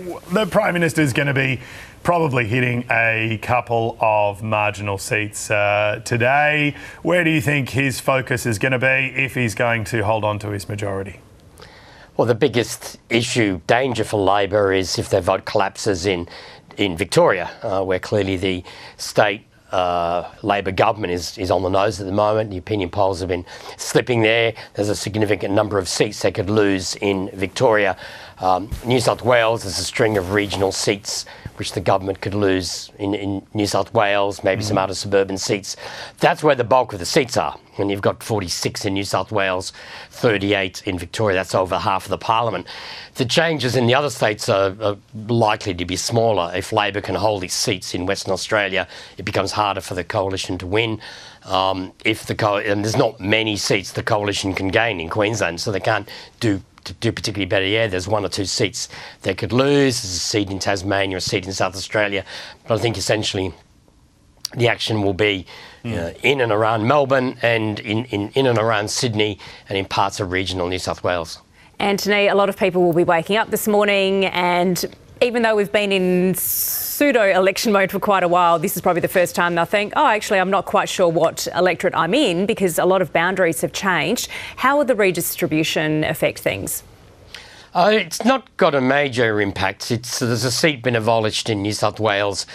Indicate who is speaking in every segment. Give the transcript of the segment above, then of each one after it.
Speaker 1: the Prime Minister is going to be probably hitting a couple of marginal seats today. Where do you think his focus is going to be if he's going to hold on to his majority?
Speaker 2: Well, the biggest danger for Labor is if their vote collapses in Victoria, where clearly the state Labor government is on the nose at the moment. The opinion polls have been slipping there. There's a significant number of seats they could lose in Victoria. New South Wales, there's a string of regional seats which the government could lose in New South Wales, maybe some outer suburban seats. That's where the bulk of the seats are. And you've got 46 in New South Wales, 38 in Victoria. That's over half of the parliament. The changes in the other states are likely to be smaller. If Labor can hold its seats in Western Australia, it becomes harder for the coalition to win. And there's not many seats the coalition can gain in Queensland, so they can't do particularly better. Yeah, there's one or two seats they could lose. There's a seat in Tasmania, a seat in South Australia. But I think essentially the action will be in and around Melbourne and in and around Sydney and in parts of regional New South Wales.
Speaker 3: Antony, a lot of people will be waking up this morning, and even though we've been in pseudo-election mode for quite a while, this is probably the first time they'll think, oh, actually, I'm not quite sure what electorate I'm in, because a lot of boundaries have changed. How will the redistribution affect things?
Speaker 2: It's not got a major impact. There's a seat been abolished in New South Wales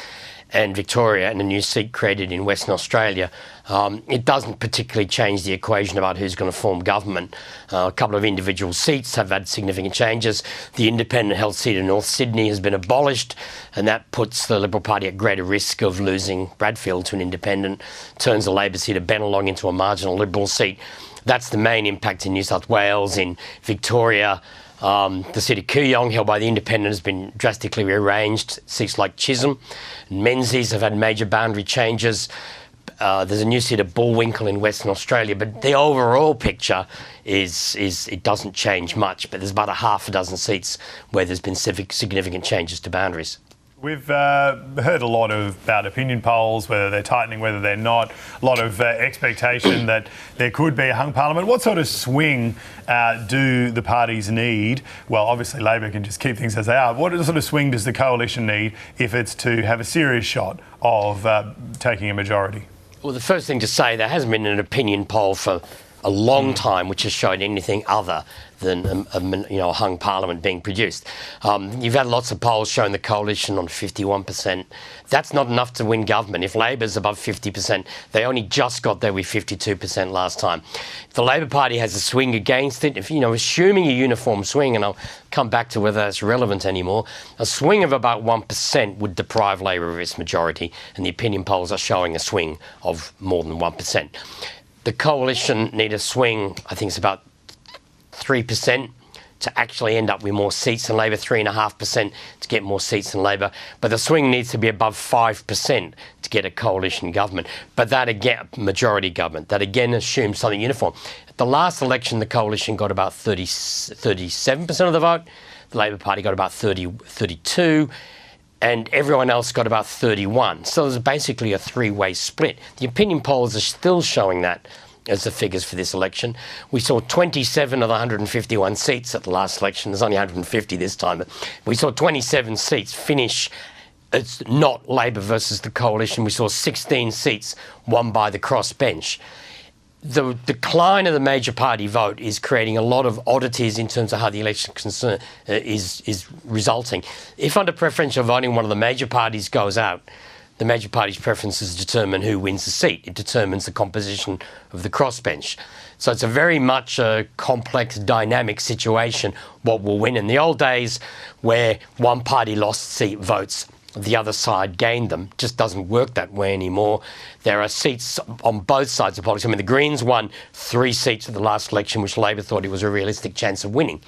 Speaker 2: and Victoria and a new seat created in Western Australia. It doesn't particularly change the equation about who's going to form government. A couple of individual seats have had significant changes. The independent held seat in North Sydney has been abolished, and that puts the Liberal Party at greater risk of losing Bradfield to an independent, turns the Labor seat of Bennelong into a marginal Liberal seat. That's the main impact in New South Wales. In Victoria, the seat of Kooyong, held by the Independent, has been drastically rearranged. Seats like Chisholm and Menzies have had major boundary changes. There's a new seat of Bullwinkle in Western Australia, but the overall picture is it doesn't change much, but there's about a half a dozen seats where there's been significant changes to boundaries.
Speaker 1: We've heard a lot about opinion polls, whether they're tightening, whether they're not. A lot of expectation that there could be a hung parliament. What sort of swing do the parties need? Well, obviously Labor can just keep things as they are. What sort of swing does the coalition need if it's to have a serious shot of taking a majority? Well,
Speaker 2: the first thing to say, there hasn't been an opinion poll for a long time which has shown anything other than a hung parliament being produced. You've had lots of polls showing the coalition on 51%. That's not enough to win government. If Labor's above 50%, they only just got there with 52% last time. If the Labor Party has a swing against it, assuming a uniform swing, and I'll come back to whether that's relevant anymore, a swing of about 1% would deprive Labor of its majority, and the opinion polls are showing a swing of more than 1%. The coalition need a swing, I think it's about 3% to actually end up with more seats than Labor, 3.5% to get more seats than Labor. But the swing needs to be above 5% to get a coalition government. But that again, majority government, that again assumes something uniform. At the last election, the coalition got about 37% of the vote. The Labor Party got about 32%. And everyone else got about 31%. So there's basically a three-way split. The opinion polls are still showing that as the figures for this election. We saw 27 of the 151 seats at the last election. There's only 150 this time. But we saw 27 seats finish. It's not Labor versus the coalition. We saw 16 seats won by the crossbench. The decline of the major party vote is creating a lot of oddities in terms of how the election is resulting. If under preferential voting one of the major parties goes out, the major party's preferences determine who wins the seat. It determines the composition of the crossbench. So it's a very much a complex, dynamic situation, what will win. In the old days, where one party lost seat votes, the other side gained them, just doesn't work that way anymore. There are seats on both sides of politics. I mean, the Greens won 3 seats at the last election, which Labor thought it was a realistic chance of winning.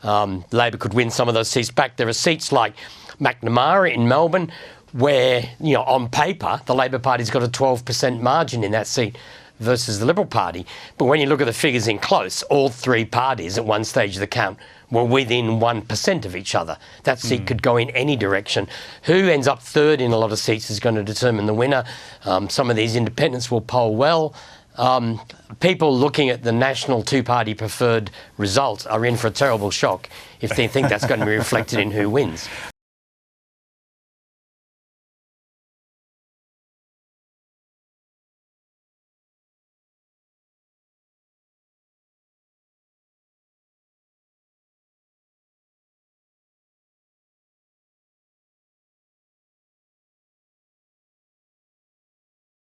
Speaker 2: Labor could win some of those seats back. There are seats like McNamara in Melbourne, where, on paper, the Labor Party's got a 12% margin in that seat versus the Liberal Party. But when you look at the figures in close, all 3 parties at one stage of the count were within 1% of each other. That seat could go in any direction. Who ends up third in a lot of seats is going to determine the winner. Some of these independents will poll well. People looking at the national two-party preferred result are in for a terrible shock if they think that's going to be reflected in who wins.